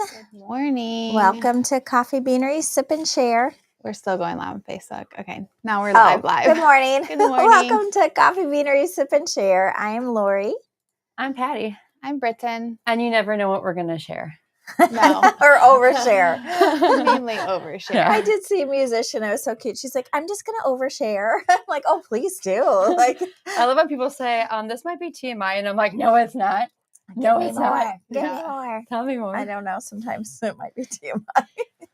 Good morning. Welcome to Coffee Beanery Sip and Share. We're still going live on Facebook. Okay, now we're live. Good morning. Good morning. Welcome to Coffee Beanery Sip and Share. I am Laurie. I'm Patti. I'm Britain. And you never know what we're going to share. No. Or overshare. Mainly overshare. Yeah. I did see a musician. It was so cute. She's like, I'm just going to overshare. I'm like, oh, please do. Like, I love when people say, this might be TMI. And I'm like, no, it's not. No, it's not. Give me more. Tell me more. I don't know. Sometimes it might be TMI.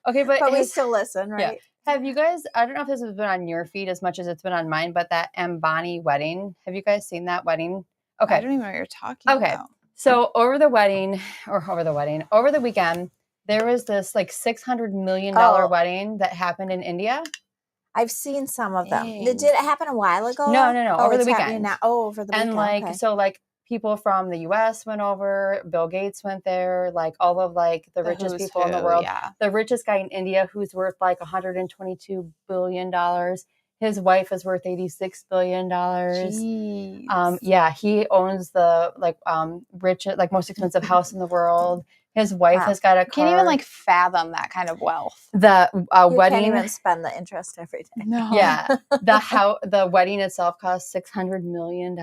Okay, but we still listen, right? Yeah. Have you guys, I don't know if this has been on your feed as much as it's been on mine, but that Ambani wedding, have you guys seen that wedding? Okay. I don't even know what you're talking about. So over the weekend, there was this like $600 million wedding that happened in India. I've seen some of them. Dang. Did it happen a while ago? No. Over the weekend. Now. Oh, over the weekend. And so people from the US went over, Bill Gates went there, like all of like the richest people in the world. Yeah. The richest guy in India who's worth like $122 billion. His wife is worth $86 billion. Jeez. He owns the most expensive house in the world. His wife has got a car. Can't even fathom that kind of wealth. The you wedding. Can't even spend the interest every day. No. Yeah. The wedding itself cost $600 million.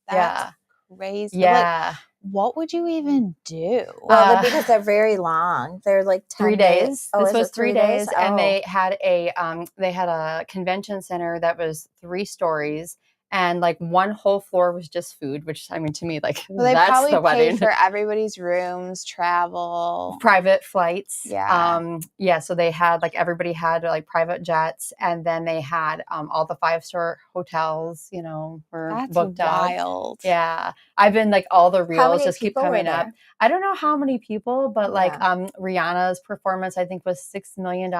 That's crazy. Yeah. What would you even do? Well, because they're very long. They're like 3 days. Oh, this was 3 days, Oh. and they had a convention center that was 3 stories, and like one whole floor was just food. Which I mean, to me, like Well, they that's probably the wedding. paid for everybody's rooms, travel, private flights. Yeah. So they had everybody had private jets, and then they had all the 5-star hotels. Were That's booked wild. up. Yeah, I've been all the reels just keep coming up. There? I don't know how many people, but Rihanna's performance I think was $6 million.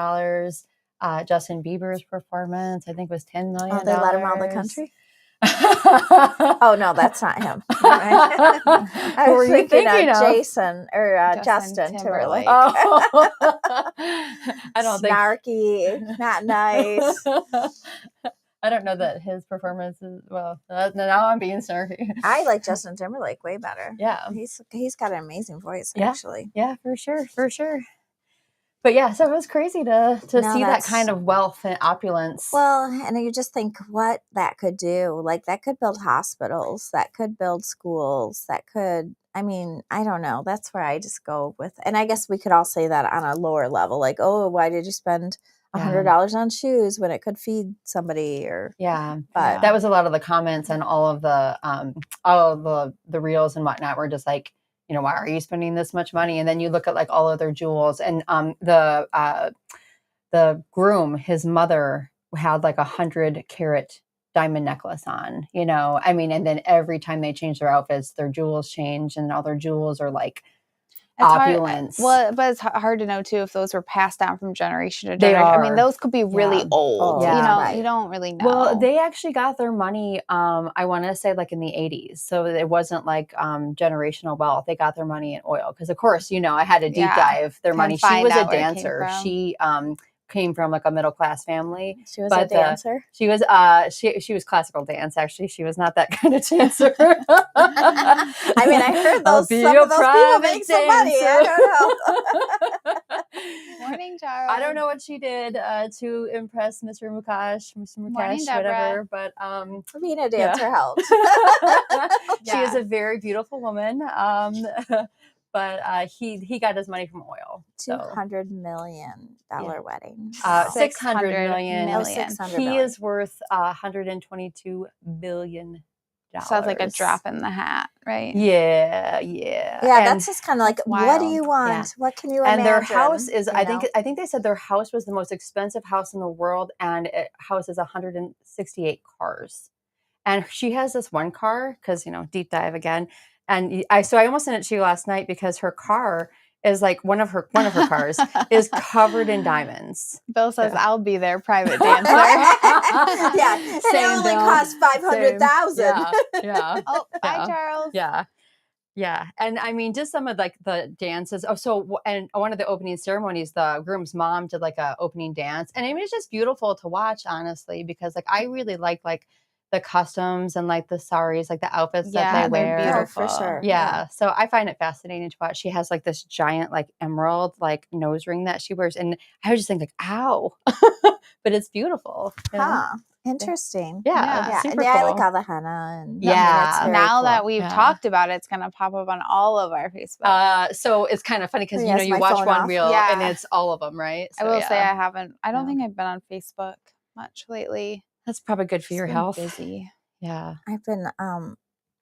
Justin Bieber's performance I think was $10 million. Oh, they let him out of the country. Oh no, that's not him. I was thinking of Jason or Justin Timberlake. Oh. I don't snarky, not nice. I don't know that his performance is now I'm being snarky. I like Justin Timberlake way better. Yeah, he's got an amazing voice. Yeah. Actually, yeah, for sure. But yeah, so it was crazy to see that kind of wealth and opulence. Well, and you just think what that could do. That could build hospitals, that could build schools, that could, I don't know. That's where I just go with. And I guess we could all say that on a lower level. Why did you spend $100 on shoes when it could feed somebody? But that was a lot of the comments and all of the reels and whatnot were just why are you spending this much money? And then you look at all of their jewels, and the groom, his mother had 100-carat diamond necklace on, and then every time they change their outfits, their jewels change, and all their jewels are opulence. But it's hard to know too if those were passed down from generation to generation. Those could be really old. You don't really know. Well, they actually got their money. I want to say in the 80s, so it wasn't generational wealth. They got their money in oil because, of course, I had to deep dive their money. She was a dancer. She came from a middle class family. She was a dancer. She was she was classical dance. Actually, she was not that kind of dancer. I heard some of those people make some money. I don't know. Morning, Charles. I don't know what she did to impress Mr. Mukesh, whatever. But being a dancer helps. She is a very beautiful woman. But he got his money from oil. $200 million wedding. $600 million. Oh, $600 he is worth $122 billion. Sounds like a drop in the hat, right? Yeah. Yeah, that's just kind of what do you want? Yeah. What can you imagine? And their house is, I think they said their house was the most expensive house in the world, and it houses 168 cars. And she has this one car, because, deep dive again. And I almost sent it to you last night because her car is one of her cars is covered in diamonds. Bill says, "I'll be their private dancer." Yeah, and it only costs $500,000. Yeah. Oh, bye, Charles. Yeah. And just some of the dances. And one of the opening ceremonies, the groom's mom did a opening dance, and it's just beautiful to watch, honestly, because I really like the customs and like the saris, like the outfits that they wear. Beautiful. Oh, for sure. Yeah. So I find it fascinating to watch. She has like this giant like emerald like nose ring that she wears. And I was just thinking like, ow. But it's beautiful. You know? Huh. Interesting. Yeah. Super and cool. I like all the henna. And Yeah. Now that we've talked about it, it's going to pop up on all of our Facebook. So it's kind of funny because, you watch one reel and it's all of them, right? So, I will say I don't think I've been on Facebook much lately. That's probably good for your health. Busy. Yeah. I've been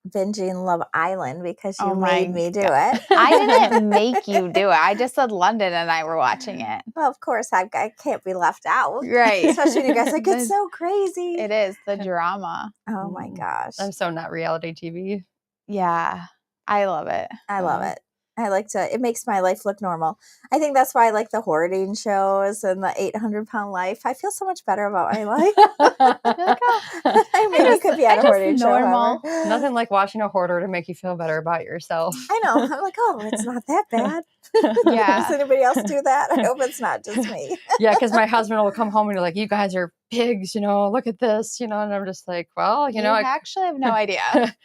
binging Love Island because you made me do it. I didn't make you do it. I just said London and I were watching it. Well, of course, I can't be left out. Right. Especially when you guys like, it's so crazy. It is. The drama. Oh, my gosh. I'm so not reality TV. Yeah. I love it. I love it. I like it makes my life look normal. I think that's why I like the hoarding shows and the 800-pound life. I feel so much better about my life. I mean, you could be at a hoarding show. Normal. Nothing like watching a hoarder to make you feel better about yourself. I know. I'm like, oh, it's not that bad. Does anybody else do that? I hope it's not just me. Yeah, because my husband will come home and you're like, you guys are pigs, look at this, and I'm just like, well, I actually have no idea.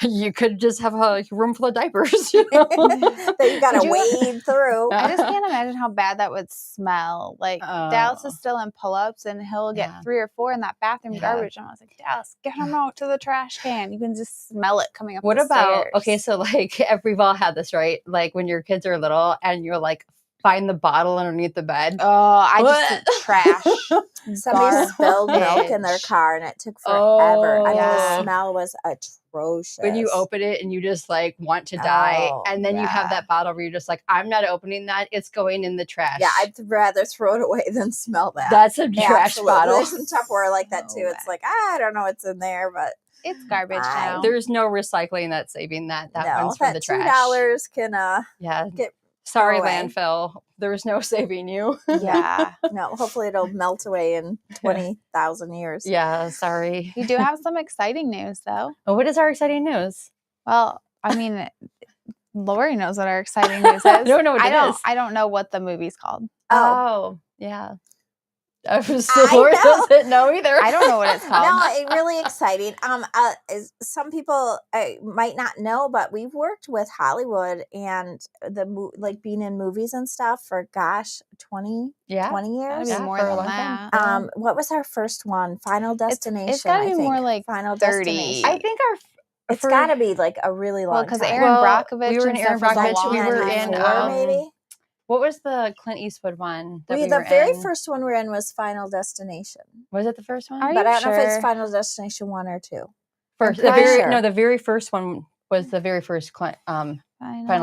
You could just have a room full of diapers, that you got to wade through. I just can't imagine how bad that would smell. Like Dallas is still in pull-ups and he'll get 3 or 4 in that bathroom garbage. And I was like, Dallas, get them out to the trash can. You can just smell it coming up the stairs. Okay, so like we've all had this, right? Like when your kids are little and you're like, find the bottle underneath the bed. Oh, I just trash. Somebody spilled milk in their car and it took forever. I mean, the smell was atrocious. When you open it and you just like want to die, and then you have that bottle where you're just like, I'm not opening that. It's going in the trash. Yeah, I'd rather throw it away than smell that. That's a trash bottle. There's some Tupperware like that too. It's like, I don't know what's in there, but it's garbage now. There's no recycling that's saving that. That one's for the trash. $2 can get. Sorry, landfill. There's no saving you. Yeah. No, hopefully it'll melt away in 20,000 years. Yeah, sorry. We do have some exciting news, though. Oh, what is our exciting news? Well, I mean, Laurie knows what our exciting news is. I don't know what it is. I don't know what the movie's called. Oh yeah. Laurie doesn't know either. I don't know what it's called. No, it's really exciting. Some people might not know, but we've worked with Hollywood and being in movies and stuff for 20 years. That'd be more than that. What was our first one? Final Destination. It's gotta be more like Final 30. Destination. I think it's got to be like a really long. Because Aaron Brockovich. We were in Aaron Brockovich. We were in maybe. What was the Clint Eastwood one? The very first one we were in was Final Destination. Was it the first one? But I don't know if it's Final Destination 1 or 2. First, the very first one was the very first Final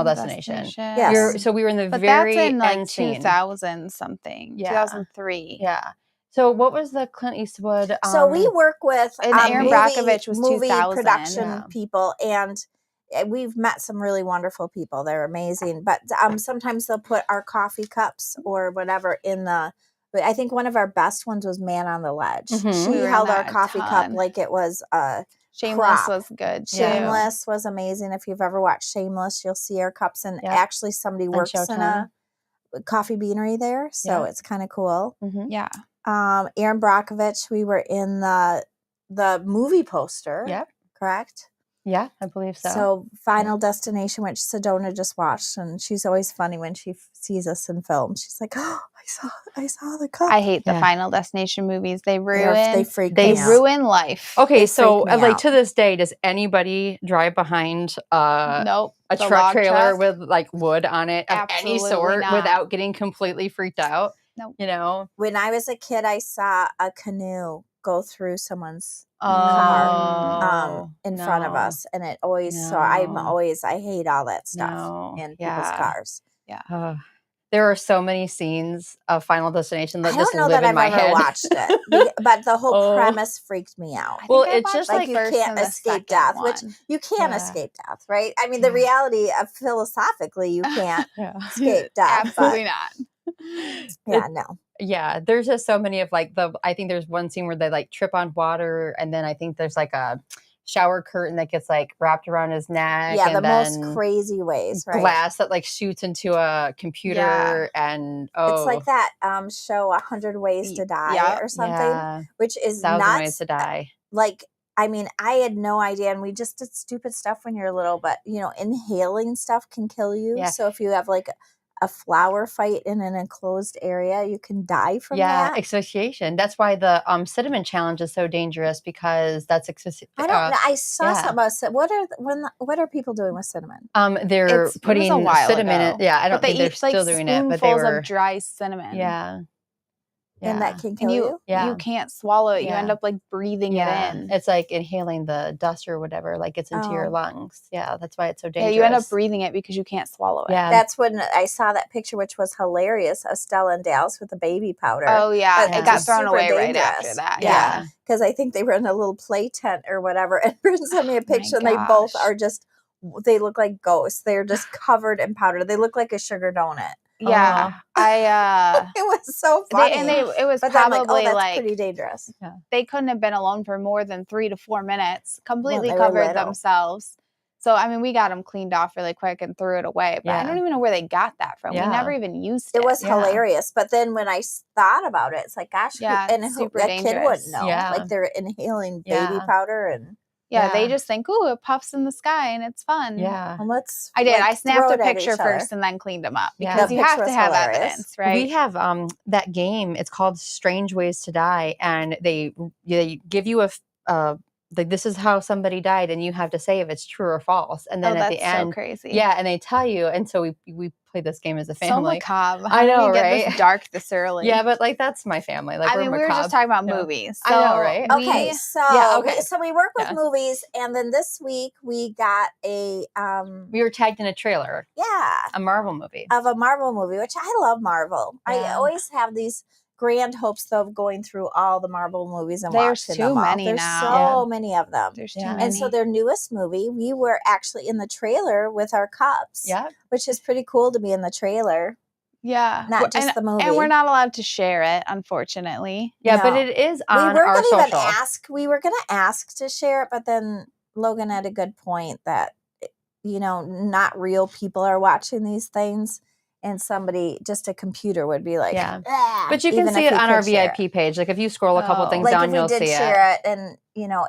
Destination. Yes. So we were in the but very that's in like end scene. 2000 something. Yeah. 2003. Yeah. So what was the Clint Eastwood? So we work with Aaron Brockovich was movie 2000 production people, and we've met some really wonderful people. They're amazing. But sometimes they'll put our coffee cups or whatever in the. I think one of our best ones was Man on the Ledge. Mm-hmm. She held our coffee cup like it was Shameless was good too. Shameless was amazing. If you've ever watched Shameless, you'll see our cups. And actually somebody works in a coffee beanery there. So it's kind of cool. Mm-hmm. Yeah. Aaron Brockovich, we were in the movie poster. Yep. Correct? Yeah, I believe so. So Final Destination, which Sedona just watched, and she's always funny when she sees us in film. She's like, "Oh, I saw the cup." I hate the Final Destination movies. They ruin. They ruin life. Okay, so like to this day, does anybody drive behind a truck trailer with like wood on it of any sort without getting completely freaked out? No. When I was a kid, I saw a canoe go through someone's car in front of us, and it always. So I hate all that stuff in people's cars. Yeah. There are so many scenes of Final Destination that just live that in my head. I've ever watched it, but the whole premise freaked me out. Well, it's just like you can't escape death, which you can't escape death, right? I mean, the reality of philosophically, you can't escape death. Absolutely not. No. Yeah, there's just so many of like I think there's one scene where they like trip on water, and then I think there's like a shower curtain that gets like wrapped around his neck. Yeah, the most crazy ways, right? Glass that like shoots into a computer, and it's like that show 100 Ways to Die or something, which is 1,000 nuts. Ways to Die. Like I mean, I had no idea, and we just did stupid stuff when you're little, but inhaling stuff can kill you. Yeah. So if you have like a flower fight in an enclosed area, you can die from that. Asphyxiation. That's why the cinnamon challenge is so dangerous, because that's I don't know. I saw something about what are people doing with cinnamon? They're putting cinnamon in. Yeah, I don't think they're still doing it, but they were of dry cinnamon. Yeah. And that can kill you? You can't swallow it. You end up like breathing it in. It's like inhaling the dust or whatever, like gets into your lungs. Yeah, that's why it's so dangerous. Yeah, you end up breathing it because you can't swallow it. Yeah. That's when I saw that picture, which was hilarious, Estelle and Dallas with the baby powder. Oh, yeah. It got thrown away right after that. Yeah. Because I think they were in a little play tent or whatever. And Britain sent me a picture, and they both are they look like ghosts. They're just covered in powder. They look like a sugar donut. Yeah, it was so funny. It was probably that's pretty dangerous. Yeah. They couldn't have been alone for more than 3 to 4 minutes. Completely covered themselves. So I mean, we got them cleaned off really quick and threw it away. But I don't even know where they got that from. We never even used it. It was hilarious. But then when I thought about it, it's like, gosh, super that dangerous. kid wouldn't know. Like they're inhaling baby powder and. Yeah, they just think, "Ooh, it puffs in the sky and it's fun." Yeah, well, I did. I snapped a picture first and then cleaned them up because you have to have evidence, right? We have that game. It's called Strange Ways to Die, and they give you like, this is how somebody died, and you have to say if it's true or false. And then at the end, so crazy. Yeah, and they tell you. And so we play this game as a family. So macabre. I know, right? Get this dark this early. Yeah, but like that's my family. Like we were just talking about movies. So I know, right? Okay, so we work with movies, and then this week we got we were tagged in a trailer. Yeah, a Marvel movie, which I love Marvel. Yeah. I always have these grand hopes of going through all the Marvel movies and watching them all. There's so many of them. There's too many. And so their newest movie, we were actually in the trailer with our cups. Yeah. Which is pretty cool to be in the trailer. Yeah. Not just the movie. And we're not allowed to share it, unfortunately. Yeah, but it is on our social. We were going to ask to share it, but then Logan had a good point that, not real people are watching these things. And somebody, just a computer would be like, but you can see it on our VIP page. Like if you scroll a couple things down, you'll see it. Like if we did share it and,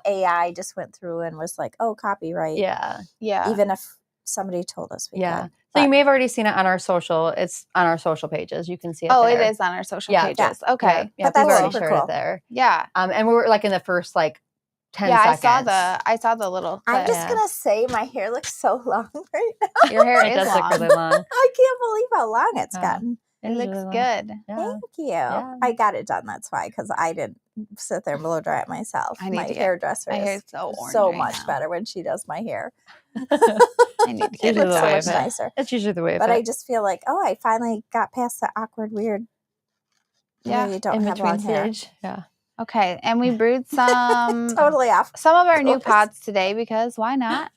AI just went through and was like, oh, copyright. Yeah. Yeah. Even if somebody told us we could. So you may have already seen it on our social. It's on our social pages. You can see it there. it is on our social pages. Okay. Yeah, but that's super cool. It there. Yeah. And we were like in the first 10 seconds. I saw the little clip. I'm just gonna say my hair looks so long right now. Your hair is long. Look really long. I can't believe how long it's gotten. It looks really good. Yeah. Thank you. Yeah. I got it done. That's why, because I didn't sit there and blow dry it myself. My hairdresser is so much better when she does my hair. I need to get it so much nicer. It's usually the way. But I just feel like, I finally got past the awkward, weird. Yeah, you don't have long hair. Yeah. Okay, and we brewed some totally off some of our new pods today because why not?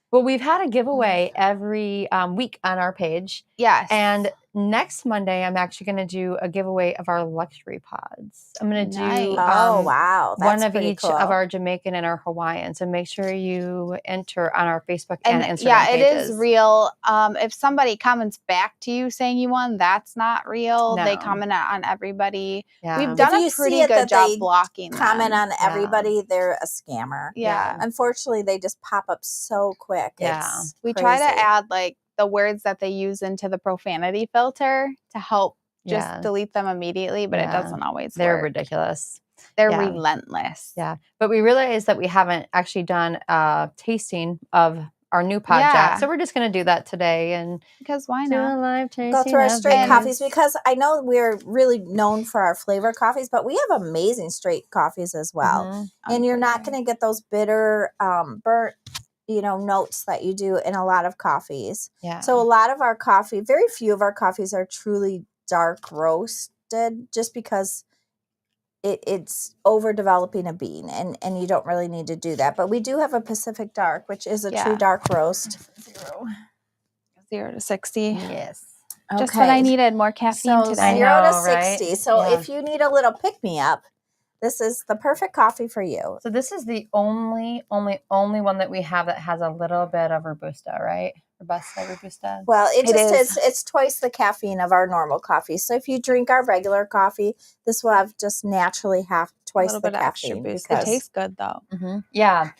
Well, we've had a giveaway every week on our page. Yes. And next Monday, I'm actually going to do a giveaway of our luxury pods. I'm going to do one of each of our Jamaican and our Hawaiian. So make sure you enter on our Facebook and Instagram pages. It is real. If somebody comments back to you saying you won, that's not real. No. They comment on everybody. Yeah. We've done a pretty good job blocking them. Comment on everybody. They're a scammer. Yeah. Unfortunately, they just pop up so quick. Yeah. We try to add the words that they use into the profanity filter to help just delete them immediately, but it doesn't always They're work. ridiculous. They're relentless. Yeah. But we realized that we haven't actually done a tasting of our new pod yet. So we're just going to do that today. And because why do not? a live tasting. Go through our straight coffees, because I know we're really known for our flavor coffees, but we have amazing straight coffees as well. Mm-hmm. And you're not going to get those bitter, burnt, notes that you do in a lot of coffees. Yeah. So a lot of our coffee, very few of our coffees are truly dark roasted, just because it's overdeveloping a bean, and you don't really need to do that. But we do have a Pacific Dark, which is a true dark roast. 0 to 60. Yes. Okay. Just what I needed, more caffeine today. 0 to 60. Right? So if you need a little pick-me-up, this is the perfect coffee for you. So this is the only one that we have that has a little bit of Robusta, right? Robusta, Robusta. Well, it just is. it's twice the caffeine of our normal coffee. So if you drink our regular coffee, this will have just naturally twice the bit of extra caffeine. boost. Because It tastes good though. Yeah.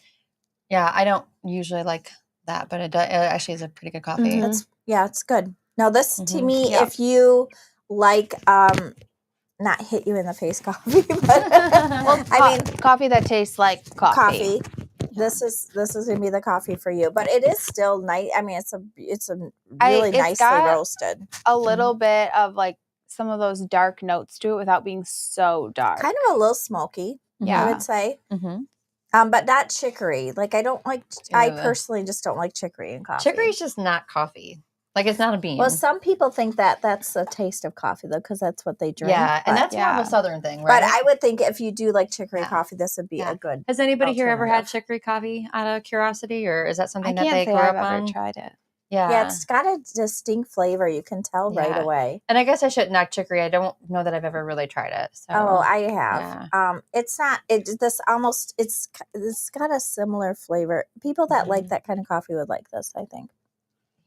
Yeah. I don't usually like that, but it actually is a pretty good coffee. It's good. Now this to me, Yeah. if you like not hit you in the face coffee, but I mean coffee that tastes like coffee. This is gonna be the coffee for you, but it is still nice. I mean, it's a really nicely roasted. A little bit of like some of those dark notes to it without being so dark. Kind of a little smoky, I would say. But not chicory. Like I don't like. I personally just don't like chicory in coffee. Chicory is just not coffee. Like it's not a bean. Well, some people think that that's a taste of coffee though, because that's what they drink. Yeah, and that's more of a Southern thing, right? But I would think if you do like chicory coffee, this would be a good. Has anybody here ever had chicory coffee out of curiosity, or is that something that they grew up on? I've ever tried it. Yeah, it's got a distinct flavor. You can tell right away. And I guess I shouldn't knock chicory. I don't know that I've ever really tried it. So. Oh, I have. Yeah. It's not. It's got a similar flavor. People that like that kind of coffee would like this, I think.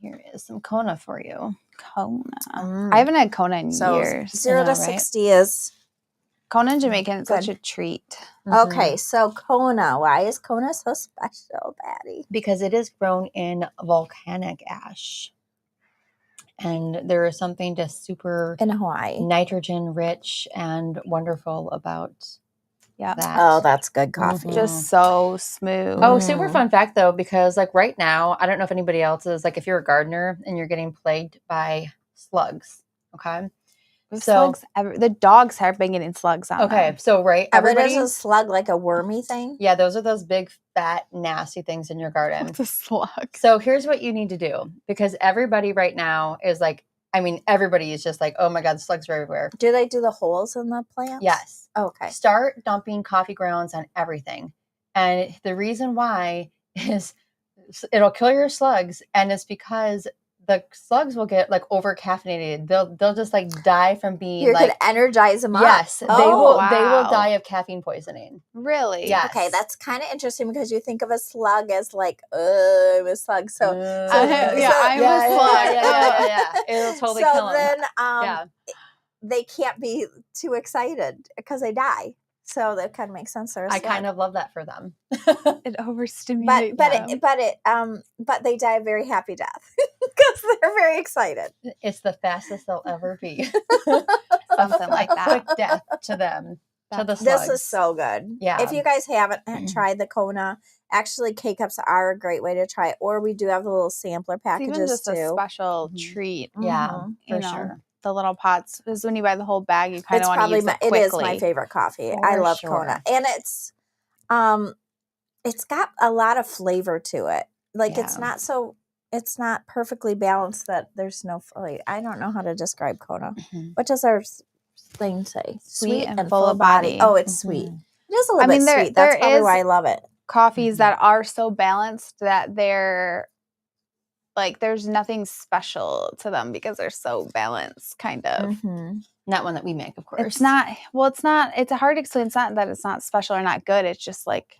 Here is some Kona for you. Kona. I haven't had Kona in years. 0 to 60 is. Kona in Jamaican is such a treat. Okay, so Kona. Why is Kona so special, Patti? Because it is grown in volcanic ash. And there is something just super in Hawaii, nitrogen rich and wonderful about that. Oh, that's good coffee. Just so smooth. Oh, super fun fact though, because like right now, I don't know if anybody else is like if you're a gardener and you're getting plagued by slugs. Okay. So the dogs have been getting slugs on them. So everybody is a slug like a wormy thing. Yeah, those are those big, fat, nasty things in your garden. What's a slug? So here's what you need to do, because everybody right now is like, I mean, everybody is just like, oh my God, the slugs are everywhere. Do they do the holes in the plants? Yes. Okay. Start dumping coffee grounds on everything, and the reason why is it'll kill your slugs, and it's because the slugs will get like over caffeinated. They'll just like die from being you could energize them up. Yes, they will die of caffeine poisoning. Really? Yes. Okay, that's kind of interesting because you think of a slug as like I'm a slug. I'm a slug. Yeah. It'll totally kill them. So then they can't be too excited because they die. So that kind of makes sense. I kind of love that for them. It overstimulates them. But they die a very happy death because they're very excited. It's the fastest they'll ever be. Something like that. Quick death to them. To the slugs. This is so good. Yeah. If you guys haven't tried the Kona, actually K-Cups are a great way to try it. Or we do have the little sampler packages even just too. A special treat. Yeah, for sure. The little pots, because when you buy the whole bag, you kind of want to use it quickly. It is my favorite coffee. I love Kona, and it's got a lot of flavor to it. Like it's not perfectly balanced. That there's no flavor. I don't know how to describe Kona. What does our thing say? Sweet and full of body. Oh, it's sweet. It is a little bit sweet. That's probably why I love it. Coffees that are so balanced that they're like there's nothing special to them because they're so balanced, kind of. Not one that we make, of course. It's not. Well, it's not. It's hard to explain. It's not that it's not special or not good. It's just like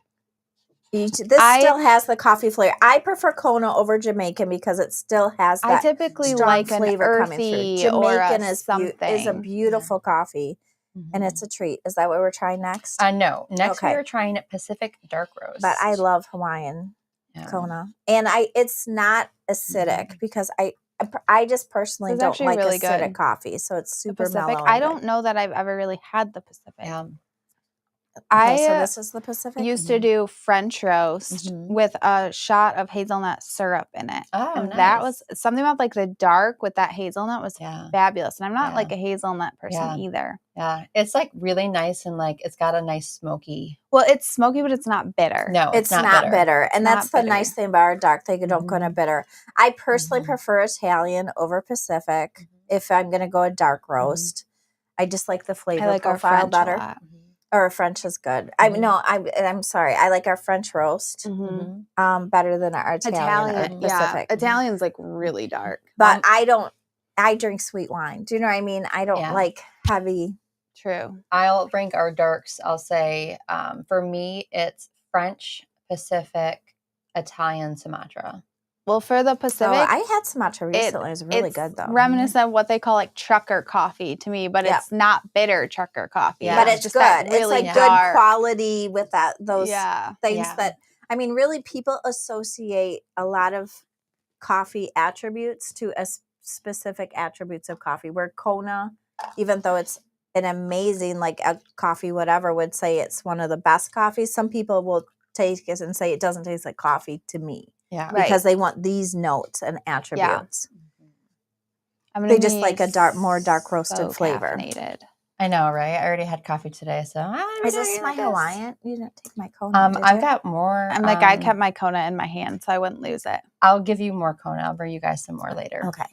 still has the coffee flavor. I prefer Kona over Jamaican because it still has that. I typically like flavor coming through. Jamaican is a beautiful coffee. And it's a treat. Is that what we're trying next? No. Next we are trying Pacific Dark Roast. But I love Hawaiian Kona. And it's not acidic because I just personally don't like really acidic coffee. So it's super mellow. I don't know that I've ever really had the Pacific. So this is the Pacific. Used to do French roast with a shot of hazelnut syrup in it. Oh, and nice. That was something about like the dark with that hazelnut was fabulous. And I'm not like a hazelnut person either. Yeah. It's like really nice and like it's got a nice smoky. Well, it's smoky, but it's not bitter. No, it's not bitter. And that's the nice thing about our dark. They don't go to bitter. I personally prefer Italian over Pacific if I'm going to go a dark roast. I just like the flavor profile better. Or French is good. I'm sorry. I like our French roast better than our Italian or Pacific. Yeah. Italian's like really dark. But I drink sweet wine. Do you know what I mean? I don't like heavy. True. I'll rank our darks. I'll say for me, it's French, Pacific, Italian, Sumatra. Well, for the Pacific, I had some matcha recently. It was really good, though. Reminiscent of what they call like trucker coffee to me, but it's not bitter trucker coffee. Yeah. But it's just good. Really it's like dark. good quality with those things Yeah. that, I mean, really people associate a lot of coffee attributes to a specific attributes of coffee, where Kona, even though it's an amazing, like a coffee, whatever, would say it's one of the best coffees, some people will taste it and say it doesn't taste like coffee to me. Yeah. Because they want these notes and attributes. Yeah. They just like a more dark roasted flavor. Caffeinated. I know, right? I already had coffee today, so is this my Hawaiian? You didn't take my Kona. I've got more. I'm like, I kept my Kona in my hand, so I wouldn't lose it. I'll give you more Kona. I'll bring you guys some more later. Okay.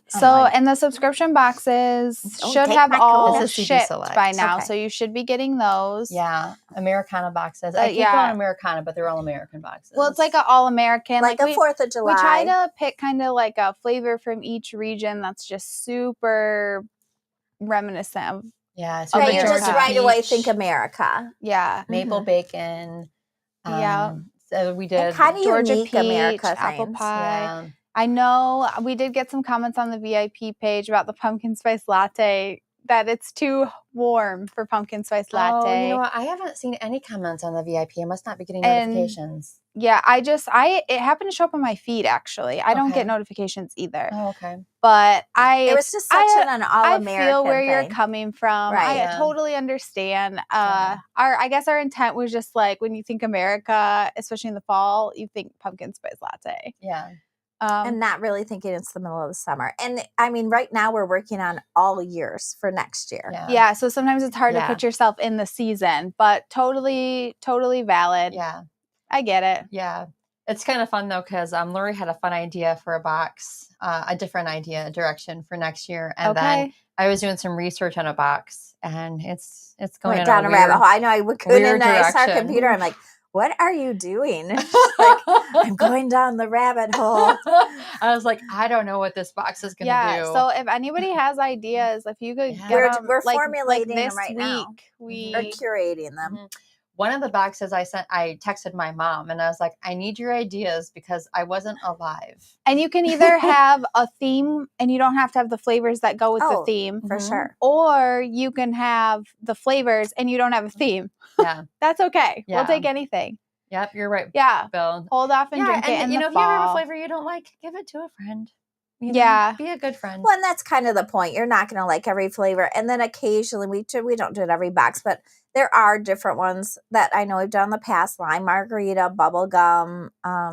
So, and the subscription boxes should have all shipped by now. Okay. So you should be getting those. Yeah, Americana boxes. I keep calling Americana, but they're all American boxes. Well, it's like an all American, like a 4th of July. We try to pick kind of like a flavor from each region that's just super reminiscent of. Yeah, so you just right away think America. Yeah, maple bacon. Yeah, so we did kind of Georgia unique peach, America apple things. pie. Yeah. I know we did get some comments on the VIP page about the pumpkin spice latte, that it's too warm for pumpkin spice latte. Oh, you know what? I haven't seen any comments on the VIP. I must not be getting notifications. Yeah, it happened to show up on my feed, actually. I don't get notifications either. Oh, okay. But it was just such an all-American I feel where thing. you're coming from. Right. I totally understand. I guess our intent was just like, when you think America, especially in the fall, you think pumpkin spice latte. Yeah. And not really thinking it's the middle of the summer. And I mean, right now we're working on all years for next year. Yeah. So sometimes it's hard to put yourself in the season, but totally valid. Yeah. I get it. Yeah. It's kind of fun though, because Laurie had a fun idea for a box, a different idea, direction for next year. And then I was doing some research on a box, and it's going down a rabbit hole. I know. I couldn't. I saw our computer. I'm like, what are you doing? Like, I'm going down the rabbit hole. I was like, I don't know what this box is going to do. So if anybody has ideas, if you could get them, we're formulating this them right week, now. We're curating them. Mm-hmm. One of the boxes I texted my mom, and I was like, I need your ideas because I wasn't alive. And you can either have a theme, and you don't have to have the flavors that go with the theme. For sure. Or you can have the flavors and you don't have a theme. Yeah. That's okay. Yeah. We'll take anything. Yep, you're right. Yeah. Bill. Hold off and drink it in the fall. If you ever have a flavor you don't like, give it to a friend. You know, yeah. Be a good friend. Well, and that's kind of the point. You're not going to like every flavor. And then occasionally, we don't do it every box, but there are different ones that I know we've done in the past. Lime margarita, bubble gum.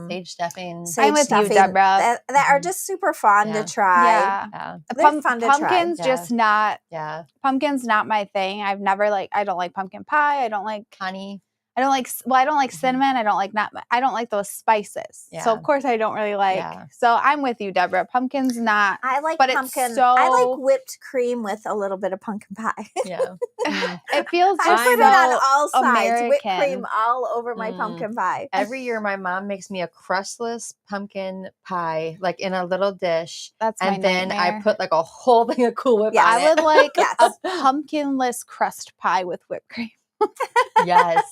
Sage stuffing. I'm with you, Deborah. That are just super fun to try. Yeah. They're fun to try. Pumpkin's just not. Yeah. Pumpkin's not my thing. I've never I don't like pumpkin pie. I don't like honey. I don't like cinnamon. I don't like those spices. Yeah. So of course I don't really like. Yeah. So I'm with you, Deborah. Pumpkin's not. I like but pumpkin. I like whipped cream with a little bit of pumpkin pie. Yeah. It feels just I put it on all sides. American. Whipped cream all over my pumpkin pie. Every year my mom makes me a crustless pumpkin pie, like in a little dish. That's and my then nightmare. I put like a whole thing of Cool Whip on I it. would like a pumpkinless crust pie with whipped cream. Yes.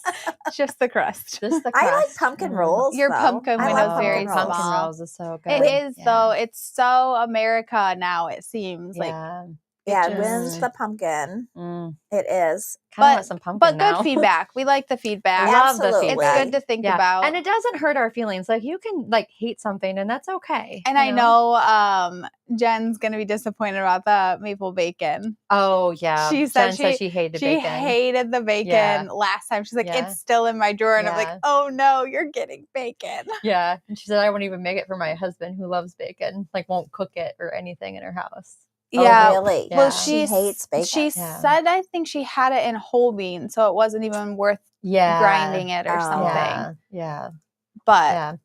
Just the crust. Just the crust. I like pumpkin rolls. Your pumpkin window is very pumpkin small. rolls is so good. It is though. It's so America now, it seems. Yeah, it wins the pumpkin. It is. Kind of some pumpkin but now. good feedback. We like the feedback. I love the It's feedback. good to think about. And it doesn't hurt our feelings. Like you can hate something and that's okay. And I know Jen's going to be disappointed about the maple bacon. Oh, yeah. She said she hated bacon. She hated the bacon last time. She's like, it's still in my drawer. And I'm like, oh no, you're getting bacon. Yeah. And she said, I won't even make it for my husband who loves bacon. Like won't cook it or anything in her house. Yeah. Oh, really? Well, she hates bacon. She said, I think she had it in whole bean, so it wasn't even worth grinding it or something. Yeah. But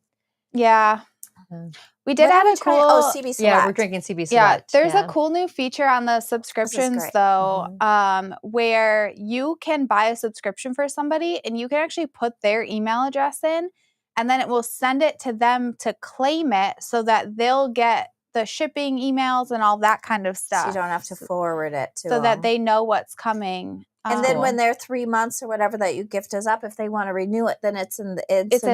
we did add a cool. CB Select. Yeah, we're drinking CB Select. Yeah, there's a cool new feature on the subscriptions though, where you can buy a subscription for somebody and you can actually put their email address in, and then it will send it to them to claim it so that they'll get the shipping emails and all that kind of stuff. So you don't have to forward it to so them. that they know what's coming. And then when their 3 months or whatever that you gift is up, if they want to renew it, then it's in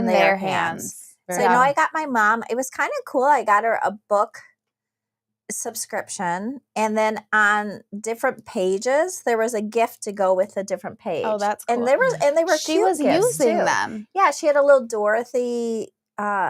their hands. So, I got my mom, it was kind of cool. I got her a book subscription, and then on different pages there was a gift to go with a different page. Oh, that's cool. And they were she cute was gifts using too. them. Yeah, she had a little Dorothy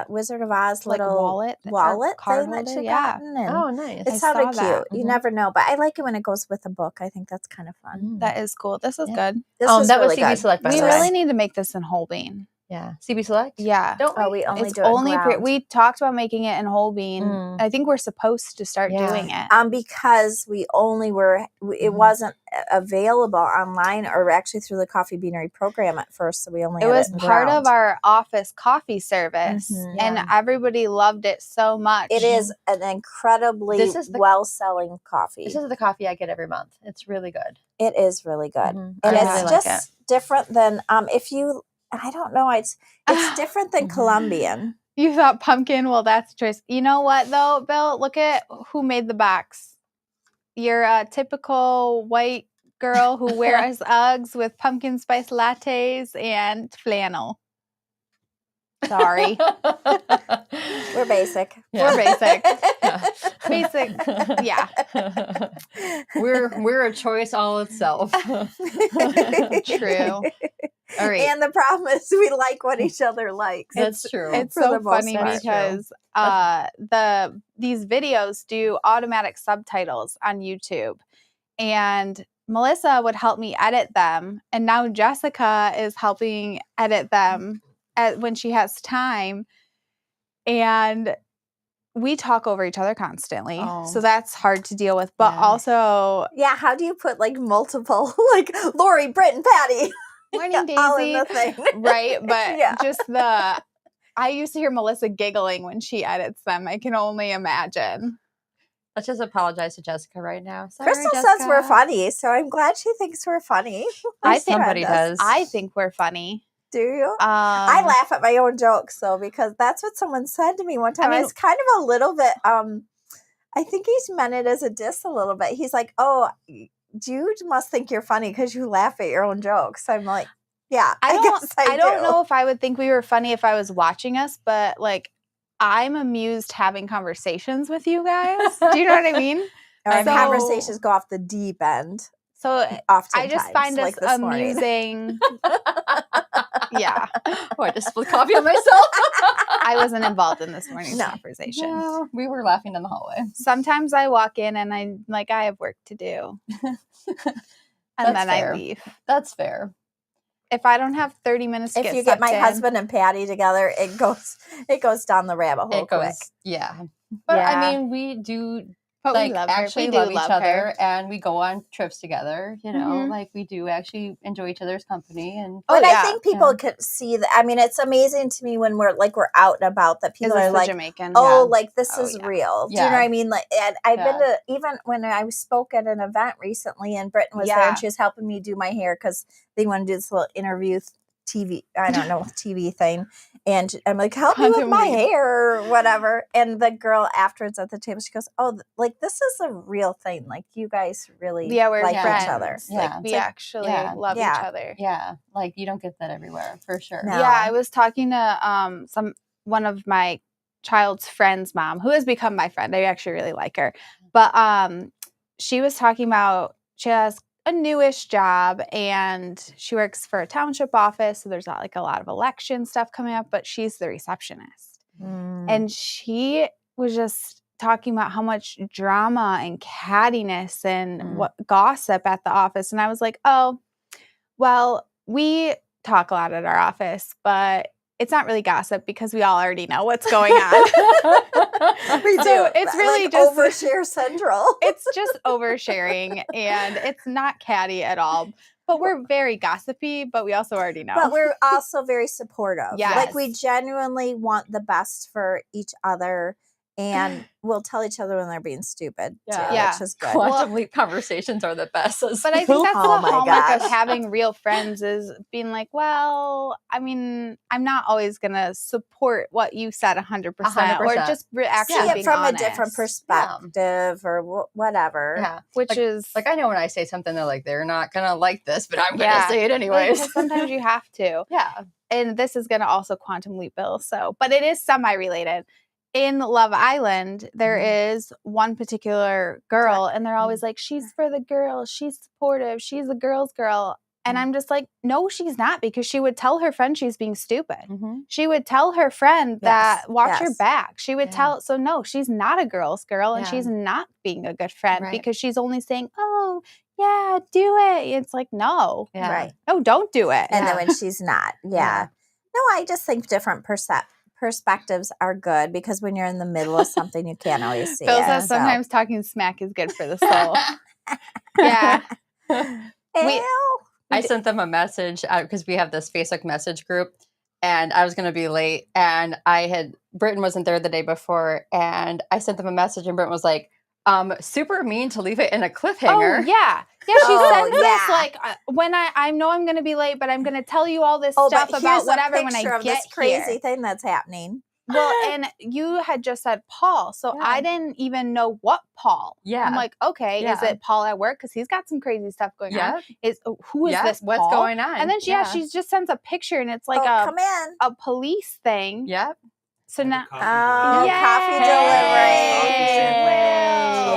Wizard of Oz like little wallet thing that she'd gotten. And oh, nice. It sounded cute. You never know, but I like it when it goes with a book. I think that's kind of fun. That is cool. This is good. This was that really was CB good. Select, by We the way. really need to make this in whole bean. Yeah. CB Select? Yeah. Don't we? We only It's do it only ground. we talked about making it in whole bean. I think we're supposed to start doing it. Because we only were, it wasn't available online or actually through the Coffee Beanery program at first. So we only it had was it in part ground. of our office coffee service, and Yeah. everybody loved it so much. It is an incredibly well-selling coffee. This is the coffee I get every month. It's really good. It is really good. And I it's really just like it. different than, if you, I don't know, it's different than Colombian. You thought pumpkin? Well, that's a choice. You know what, though, Bill? Look at who made the box. You're a typical white girl who wears Uggs with pumpkin spice lattes and flannel. Sorry. We're basic. We're basic. Basic. Yeah. We're a choice all itself. True. All right. And the problem is we like what each other likes. That's true. It's For so the most funny part. because these videos do automatic subtitles on YouTube, and Melissa would help me edit them, and now Jessica is helping edit them when she has time, and we talk over each other constantly. So that's hard to deal with, but also how do you put like multiple, like Laurie, Brighten, Patti? Morning, Daisy. All in the thing. Right, but just I used to hear Melissa giggling when she edits them. I can only imagine. Let's just apologize to Jessica right now. Sorry, Crystal Jessica. says we're funny, so I'm glad she thinks we're funny. I think somebody does. I think we're funny. Do you? I laugh at my own jokes though, because that's what someone said to me one time. I was kind of a little bit. I think he's meant it as a diss a little bit. He's like, "Oh, you must think you're funny because you laugh at your own jokes." I'm like, "Yeah, I guess I do." don't know if I would think we were funny if I was watching us, but like, I'm amused having conversations with you guys. Do you know what I mean? Our conversations go off the deep end. So Oftentimes, I just find us amusing. Yeah. Oh, I just spilled coffee on myself. I wasn't involved in this morning's conversation. No, we were laughing in the hallway. Sometimes I walk in and I have work to do. And then fair. I leave. That's fair. If I don't have 30 minutes to if you get my husband and Patti together, it goes down the rabbit hole quick. Yeah. But I mean, we do but like we love actually her. love each other, and we go on trips together, you know, like we do actually enjoy each other's company. And I think people could see that. I mean, it's amazing to me when we're out and about that people are like, Jamaican? like this is real. Do you know what I mean? Like, and I've been to, even when I spoke at an event recently and Brighten was there and she was helping me do my hair because they want to do this little interview TV, I don't know, TV thing. And I'm like, help me with my hair or whatever. And the girl afterwards at the table, she goes, oh, like this is a real thing. Like you guys really we're like friends. each other. Yeah. Like we actually love each other. Yeah. Like you don't get that everywhere for sure. No. Yeah. I was talking to one of my child's friend's mom, who has become my friend. I actually really like her. But she was talking about, she has a newish job and she works for a township office, so there's not like a lot of election stuff coming up, but she's the receptionist. And she was just talking about how much drama and cattiness and what gossip at the office, and I was like, oh well, we talk a lot at our office, but it's not really gossip because we all already know what's going on. We do. So it's really like just overshare central. It's just oversharing, and it's not catty at all. But we're very gossipy, but we also already know. But we're also very supportive. Yes. Like we genuinely want the best for each other. And we'll tell each other when they're being stupid too, Yeah. which is good. Quantum leap conversations are the best. But I think that's Oh the my hallmark of gosh. having real friends is being like, well, I mean, I'm not always going to support what you said 100%, or 100%. just actually See it being from honest. a different perspective or whatever. Yeah. Which is like I know when I say something, they're like, they're not going to like this, but I'm going to Yeah. say it anyways. because sometimes you have to. Yeah. And this is going to also quantum leap, Bill. So, but it is semi-related. In Love Island, there is one particular girl, and they're always like, she's for the girls, she's supportive, she's the girl's girl. And I'm just like, no, she's not, because she would tell her friend she's being stupid. She would tell her friend that watch your back. She would tell, so no, she's not a girl's girl, and she's not being a good friend because she's only saying, oh, yeah, do it. It's like, no, Right. no, don't do it. And then when she's not, No, I just think different perspectives are good, because when you're in the middle of something, you can't always see Phil it. says sometimes talking smack is good for the soul. Yeah. I sent them a message because we have this Facebook message group, and I was going to be late, and Britton wasn't there the day before, and I sent them a message, and Britton was like, super mean to leave it in a cliffhanger. Oh, yeah. Yeah, she said this, like, when I know I'm going to be late, but I'm going to tell you all this stuff about whatever when I get this crazy thing that's happening. Well, and you had just said Paul, so I didn't even know what Paul. Yeah. I'm like, okay, is it Paul at work? Because he's got some crazy stuff going on. Who is this Paul? What's going on? And then she just sends a picture, and it's like a police thing. Yep. So now, coffee delivery.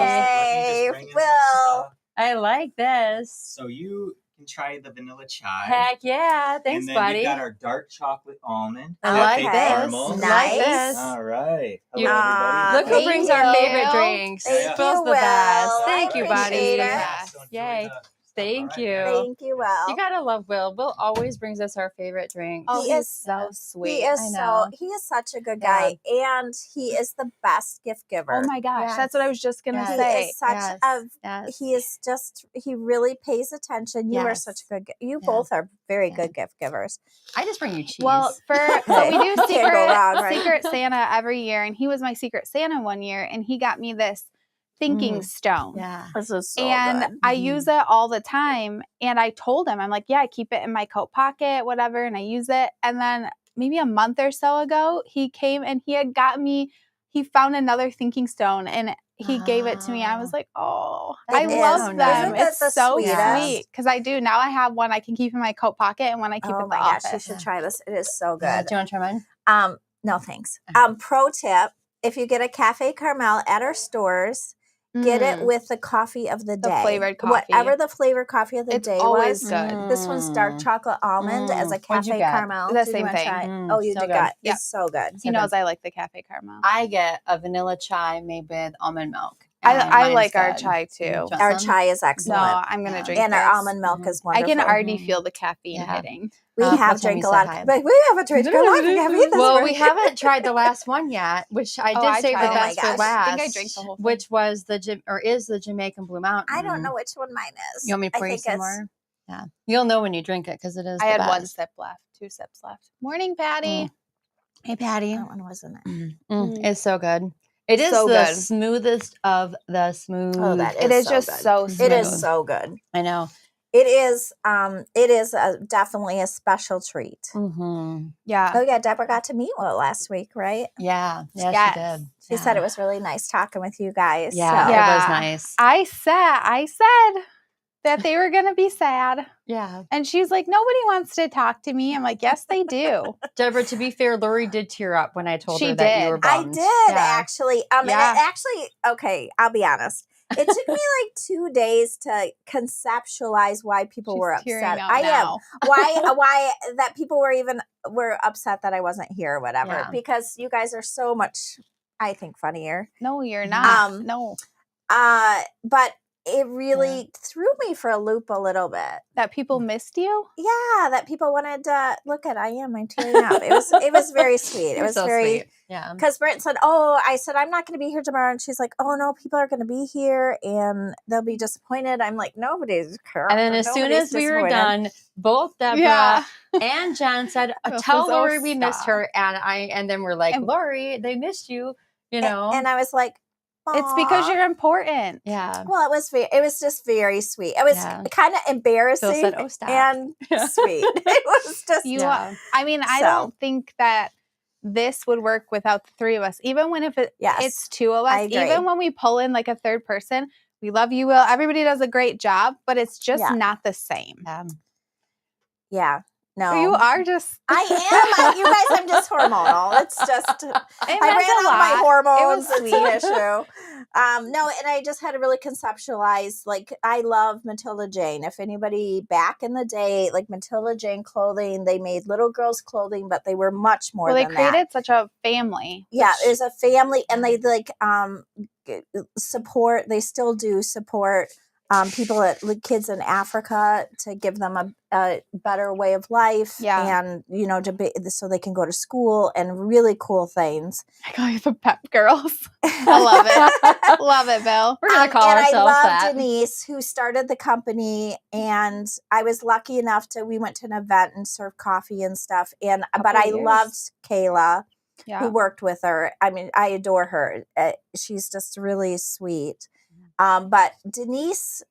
Yay. Will. I like this. So you can try the vanilla chai. Heck yeah. Thanks, and then buddy. We've got our dark chocolate almond. I like this. Caramel. Nice. All right. You, Hello, look who brings our favorite drinks. Thank Phil's you, the best. Will. Thank you, buddy. It. Yay. Thank you. Thank you, Will. You gotta love Will. Will always brings us our favorite drinks. Oh, he is so sweet. He is such a good guy, and he is the best gift giver. Oh my gosh, that's what I was just gonna say. He is such he really pays attention. You are such a good. You both are very good gift givers. I just bring you cheese. Well, so we do Secret Santa every year, and he was my Secret Santa one year, and he got me this thinking stone. Yeah. This is so and good. I use it all the time. And I told him, I'm like, yeah, I keep it in my coat pocket, whatever, and I use it. And then maybe a month or so ago, he came and he found another thinking stone, and he gave it to me. I was like, oh, I love them. It's so sweet. Because I do. Now I have one I can keep in my coat pocket and one I keep in the office. You should try this. It is so good. Do you want to try mine? No, thanks. Pro tip, if you get a Cafe Caramel at our stores, get it with the coffee of the day. The flavored coffee. Whatever the flavored coffee of the day always was. Good. This one's dark chocolate almond as a Cafe Caramel. The same thing. Oh, you did good. It's so good. He knows I like the Cafe Caramel. I get a vanilla chai made with almond milk. I like our chai too. Our chai is excellent. No, I'm going to drink and this. our almond milk is wonderful. I can already feel the caffeine hitting. We have drank a lot. But we haven't drank a lot of caffeine. Well, we haven't tried the last one yet, which I did save the best for last. I think I drank the whole thing. Which was is the Jamaican Blue Mountain. I don't know which one mine is. You want me to pour you some more? Yeah. You'll know when you drink it because it is. I had 1 sip left, 2 sips left. Morning, Patti. Hey, Patti. That one wasn't it. It's so good. It is so the smoothest of the smooth. Oh, that is it is so just good. so smooth. It is so good. I know. It is. It is definitely a special treat. Yeah. Oh yeah, Deborah got to meet Will last week, right? Yeah. Yes, she did. She said it was really nice talking with you guys. Yeah, so. it was nice. I said that they were going to be sad. Yeah. And she's like, nobody wants to talk to me. I'm like, yes, they do. Deborah, to be fair, Laurie did tear up when I told her that you were bummed. I did actually. And it actually, okay, I'll be honest. It took me like 2 days to conceptualize why people were upset. Why that people were upset that I wasn't here or whatever. Because you guys are so much, I think, funnier. No, you're not. No. But it really threw me for a loop a little bit. That people missed you? Yeah, that people wanted to look at. I'm tearing up. It was very sweet. It was so very sweet. Yeah. Because Brent said, I said I'm not going to be here tomorrow, and she's like, oh no, people are going to be here and they'll be disappointed. I'm like, nobody's care. And then as soon as we were done, both Deborah and Jen said, tell Laurie we missed her, and then we're like, Laurie, they missed you. you know? And I was like, It's because "Aw." you're important. Yeah. Well, it was just very sweet. It was Yeah. kind of embarrassing said, "Oh, stop." and sweet. It was just I mean, I don't think that this would work without the three of us. Even when it's two of us, even when we pull in like a third person, we love you, Will. Everybody does a great job, but it's just not the same. Yeah. No. You are just I am. You guys, I'm just hormonal. It's just I ran out of my hormones. It's an issue. No, and I just had to really conceptualize, like, I love Matilda Jane. If anybody back in the day, like Matilda Jane clothing, they made little girls clothing, but they were much more than that. Well, they created such a family. Yeah, there's a family, and they like support. They still do support people, kids in Africa, to give them a better way of life, and so they can go to school, and really cool things. I call you the Pep Girls. I love it. Love it, Bill. We're gonna call ourselves that. I love Denise, who started the company, and I was lucky enough we went to an event and served coffee and stuff. But I loved Kayla, who worked with her. I mean, I adore her. She's just really sweet. But Denise,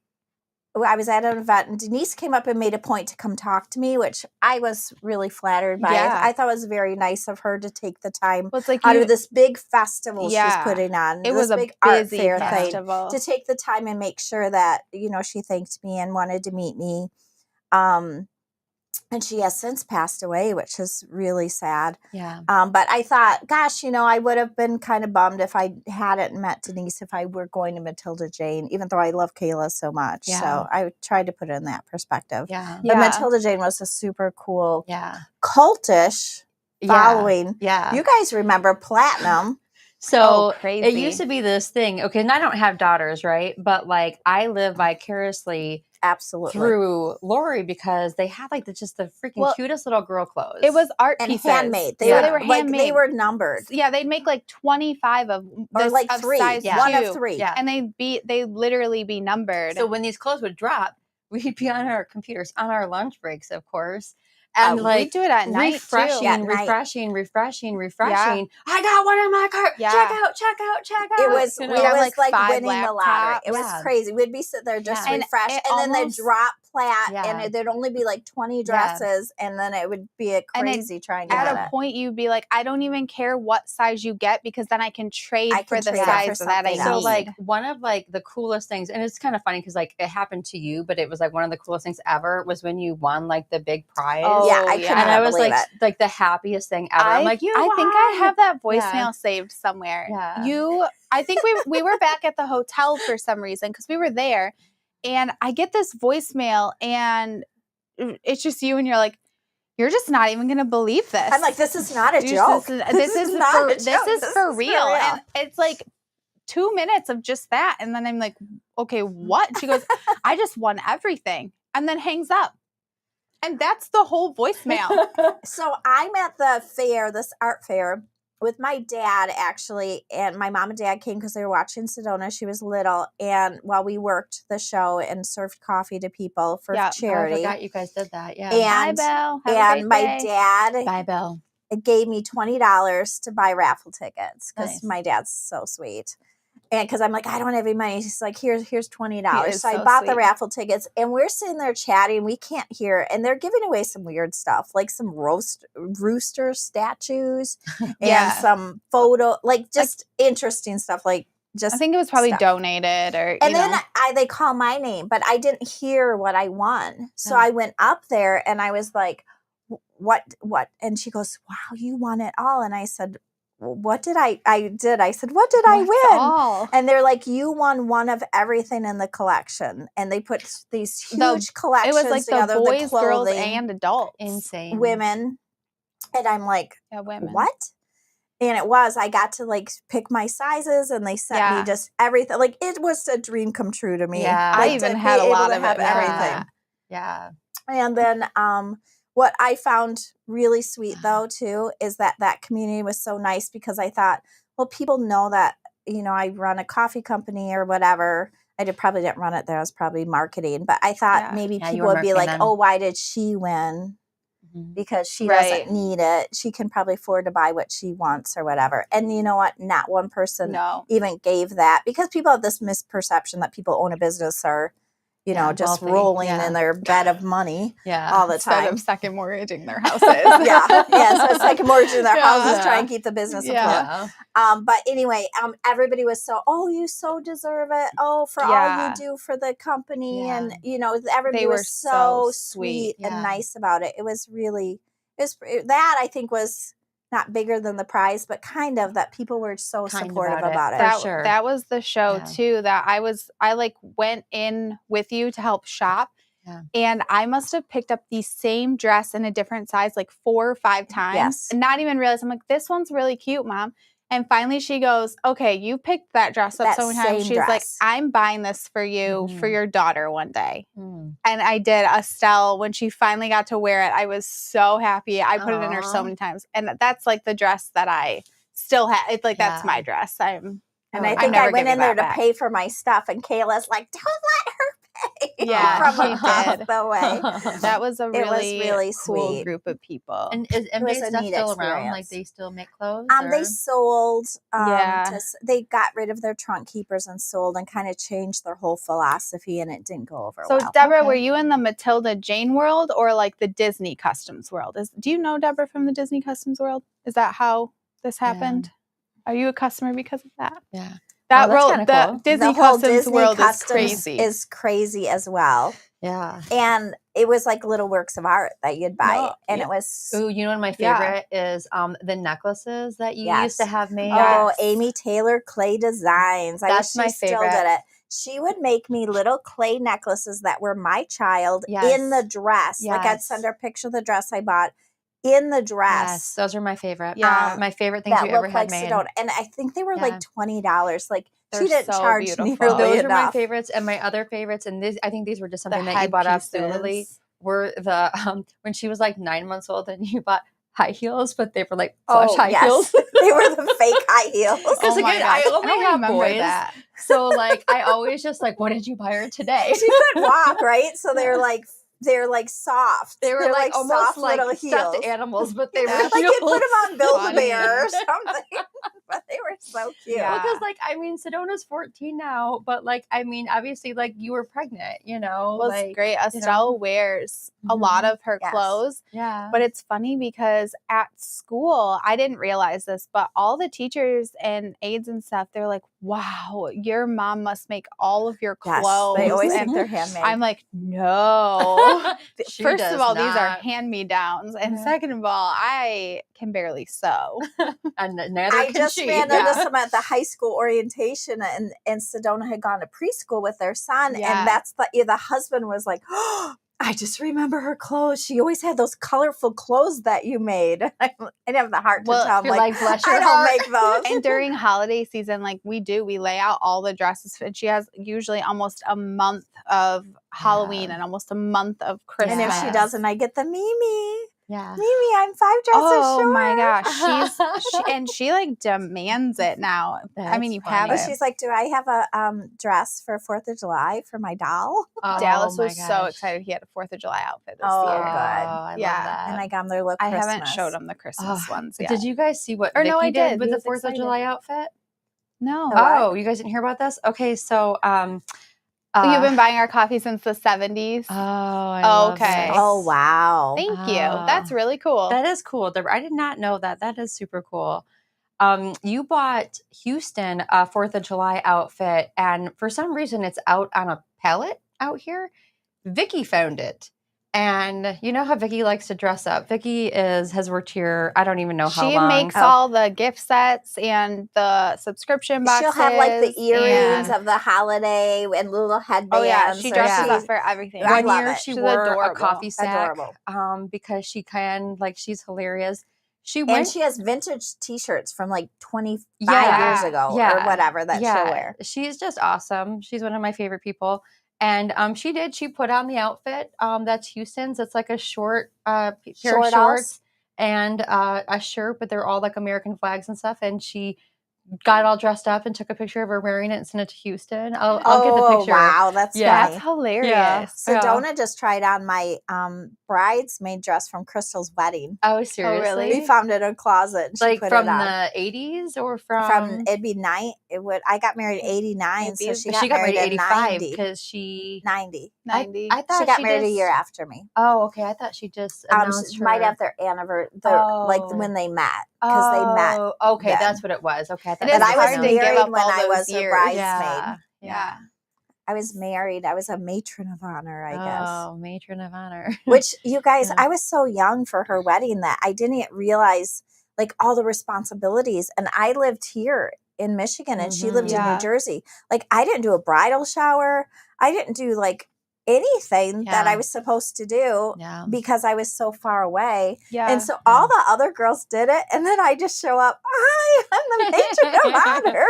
I was at an event, and Denise came up and made a point to come talk to me, which I was really flattered by. I thought it was very nice of her to take the time out of this big festival she's putting on. It was a big busy art fair festival thing, to take the time and make sure that, she thanked me and wanted to meet me. And she has since passed away, which is really sad. Yeah. But I thought, gosh, I would have been kind of bummed if I hadn't met Denise, if I were going to Matilda Jane, even though I love Kayla so much. Yeah. So I tried to put it in that perspective. Yeah. But Matilda Jane was a super cool, cultish following. Yeah. You guys remember Platinum. So crazy. It used to be this thing. Okay, and I don't have daughters, right? But like I live vicariously through Laurie, because they had like just the freaking cutest little girl clothes. It was art and pieces. Handmade. They were handmade. They were numbered. Yeah, they'd make like 25 of or like of 3, size 1 2. of 3. Yeah. And they'd literally be numbered. So when these clothes would drop, we'd be on our computers on our lunch breaks, of course. And we do it at night refreshing, too. refreshing. Yeah. I got one in my cart. Yeah. Check out. It was, We'd have like winning the lottery. It was crazy. We'd be sitting there just refreshed, and then they'd drop flat, and there'd only be like 20 dresses, and then it would be a crazy trying to at get a it. point you'd be like, I don't even care what size you get, because then I can trade for the size that I need. So like one of like the coolest things, and it's kind of funny because like it happened to you, but it was like one of the coolest things ever was when you won like the big prize. I was like the happiest thing ever. I'm like, I think I have that voicemail saved somewhere. Yeah. I think we were back at the hotel for some reason, because we were there, and I get this voicemail, and it's just you, and you're like, you're just not even gonna believe this. I'm like, this is not a joke. This is for real. And it's like 2 minutes of just that, and then I'm like, okay, what? She goes, I just won everything, and then hangs up. And that's the whole voicemail. So I'm at the fair, this art fair, with my dad, actually, and my mom and dad came because they were watching Sedona. She was little, and while we worked the show and served coffee to people for charity. I forgot you guys did that. Yeah. And, bye, Belle. Have and a great my day. dad Bye, Belle. gave me $20 to buy raffle tickets, because my dad's so sweet. And because I'm like, I don't have any money. He's like, here's $20. So I bought the raffle tickets, and we're sitting there chatting. We can't hear, and they're giving away some weird stuff, like some rooster statues and some photo, like just interesting stuff. Like just, I think it was probably donated, or and then they call my name, but I didn't hear what I won. So I went up there, and I was like, what? And she goes, wow, you won it all. And I said, what did I said, what did I win? All? And they're like, you won one of everything in the collection. And they put these huge collections together. It was like together, the boys, clothing, girls, and adults. Insane. Women. And I'm like, women. What? And I got to like pick my sizes, and they sent me just everything. Like, it was a dream come true to me. Yeah. Like, I even had a lot of it. Everything. Yeah. And then, what I found really sweet, though, too, is that community was so nice, because I thought, well, people know that, I run a coffee company or whatever. I probably didn't run it there. I was probably marketing. But I thought maybe people would be like, oh, why did she win? because she Right. doesn't need it. She can probably afford to buy what she wants or whatever. And you know what? Not one person even gave that, because people have this misperception that people own a business or, you know, just wealthy. rolling in their bed of money all the Instead time. of second mortgaging their houses. So it's like mortgaging their houses, try and keep the business afloat. But anyway, everybody was so, oh, you so deserve it. Oh, for all you do for the company. And, you know, everybody was so sweet and nice about it. It was really, that I think was not bigger than the prize, but kind of that people were so supportive about it. That was the show too, that I like went in with you to help shop. And I must have picked up the same dress in a different size like 4 or 5 times and not even realize. I'm like, this one's really cute, Mom. And finally she goes, okay, you picked that dress up so many times. She's like, I'm buying this for you for your daughter one day. And I did. Estelle, when she finally got to wear it, I was so happy. I put it in her so many times. And that's like the dress that I still have. It's like, that's my dress. I think I went in there to pay for my stuff, and Kayla's like, don't let her pay. From across the way. That was a really cool sweet group of people. And is MJ stuff still around? Like, they still make clothes? They sold. They got rid of their trunk keepers and sold, and kind of changed their whole philosophy, and it didn't go over well. So, Deborah, were you in the Matilda Jane world or like the Disney Customs world? Do you know Deborah from the Disney Customs world? Is that how this happened? Are you a customer because of that? Yeah. That world, the cool. Disney Customs world is crazy. Is crazy as well. Yeah. And it was like little works of art that you'd buy. And it was... Ooh, you know what my favorite is? The necklaces that you used to have made. Oh, Amy Taylor Clay Designs. That's my favorite. Still did it. She would make me little clay necklaces that were my child in the dress. Like, I'd send her a picture of the dress I bought in the dress. Yes, those are my favorite. My favorite things you ever had made. Sedona. And I think they were like $20. Like, they're she didn't charge beautiful. nearly Those enough. are my favorites, and my other favorites, and I think these were just something that you bought absolutely, were the when she was like 9 months old, and you bought high heels, but they were like plush high heels. They were the fake high heels. Because again, I only have boys, so like I always just like, what did you buy her today? She couldn't walk, right? So they're like soft. They were like almost soft like little stuffed heels. animals, but they were like you put them on Build-A-Bear or something. But they were so cute. Well, because like, I mean, Sedona's 14 now, but like, I mean, obviously, like, you were pregnant, you know. Well, like, it's great. Estelle wears a lot of her clothes. Yeah. But it's funny because at school, I didn't realize this, but all the teachers and aides and stuff, they're like, wow, your mom must make all of your clothes. They always think they're handmade. I'm like, no. First of all, not. these are hand-me-downs. And second of all, I can barely sew. And neither I can just she. ran into some at the high school orientation, and Sedona had gone to preschool with their son. And that's the husband was like, oh, I just remember her clothes. She always had those colorful clothes that you made. I didn't have the heart to tell him, like, bless your I heart. don't make those. And during holiday season, like we lay out all the dresses. And she has usually almost a month of Halloween and almost a month of Christmas. And if she doesn't, I get the Mimi. Yeah. Mimi, I'm 5 dresses short. Oh my gosh. She like demands it now. I mean, you have it. She's like, do I have a dress for 4th of July for my doll? Dallas was so excited. He had a 4th of July outfit this year. Oh, good. I love that. And I got him their little Christmas. I haven't showed him the Christmas ones yet. Did you guys see what Vicky did with the 4th of July outfit? No. Oh, you guys didn't hear about this? Okay, so you've been buying our coffee since the 70s. Oh, I love this. Oh, wow. Thank you. That's really cool. That is cool. I did not know that. That is super cool. You bought Houston a 4th of July outfit, and for some reason it's out on a pallet out here. Vicky found it. And you know how Vicky likes to dress up. Vicky has worked here, I don't even know how long. She makes all the gift sets and the subscription boxes. She'll have like the earrings of the holiday and little headbands. Oh yeah, she dresses up for everything. One year she wore a coffee sack because she she's hilarious. She has vintage T-shirts from like 25 years ago or whatever that she'll wear. She's just awesome. She's one of my favorite people. And she put on the outfit that's Houston's. It's like a short pair of shorts and a shirt, but they're all like American flags and stuff. And she got all dressed up and took a picture of her wearing it and sent it to Houston. I'll get the picture. Wow, that's That's funny. hilarious. Yeah. Sedona just tried on my bridesmaid dress from Crystal's wedding. Oh, seriously? really? We found it in a closet. And she Like put from it on. the 80s or From it'd be I got married in 89, so she got married in 85 90. because she 90. 90. I thought She got married a just- year after me. Oh, okay. I thought she just announced her. Might have their anniversary, like Oh. when they met, because they met. Oh, okay, then. that's what it was. Okay, I thought It is But I was hard to give married up when all I those was a years. bridesmaid. Yeah. Yeah. I was married. I was a matron of honor, I guess. Oh, matron of honor. Which, you guys, Yeah. I was so young for her wedding that I didn't realize like all the responsibilities. And I lived here in Michigan and she lived in Yeah. New Jersey. Like, I didn't do a bridal shower. I didn't do like anything that Yeah. I was supposed to do Yeah. because I was so far away. Yeah. And so all the other girls did it. And then I just show up. Hi, I'm the matron of honor.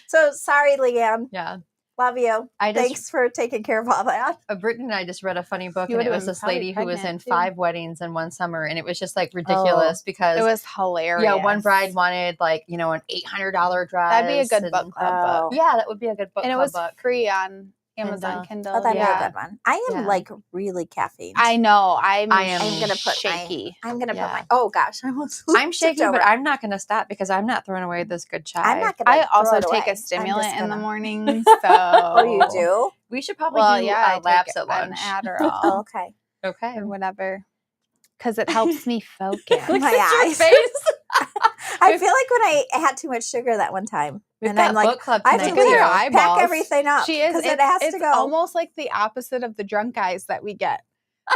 So sorry, Leanne. Yeah. Love you. I just Thanks for taking care of all that. Brittany and I just read a funny book, You and it would've was been this probably lady who was in pregnant, too. 5 weddings in one summer, and it was just like ridiculous because it was hilarious. yeah, one bride wanted like an $800 dress. That'd be a good and- book club Oh. book. Yeah, that would be a good book. And it club was book. free on Amazon Kindle. Kindle. Oh, that'd yeah. be a good one. I am Yeah. like really caffeine. I know. I'm gonna put shaky. I'm gonna Yeah. put my. Oh gosh, I almost. I'm tipped shaking, over. but I'm not going to stop because I'm not throwing away this good chai. I'm not gonna. I also throw it take away. a I'm stimulant just in the gonna- morning. So Oh, you do? We should probably Well, do yeah, I take laps at an lunch. Adderall Oh, okay. Okay. or whatever, because it helps me focus. Look My at your eyes. face. I feel like when I had too much sugar that one time, We've and got I'm like, book club I have tonight to Look at leave, her too. eyeballs. pack everything up She is. because it has It's to go. almost like the opposite of the drunk eyes that we get.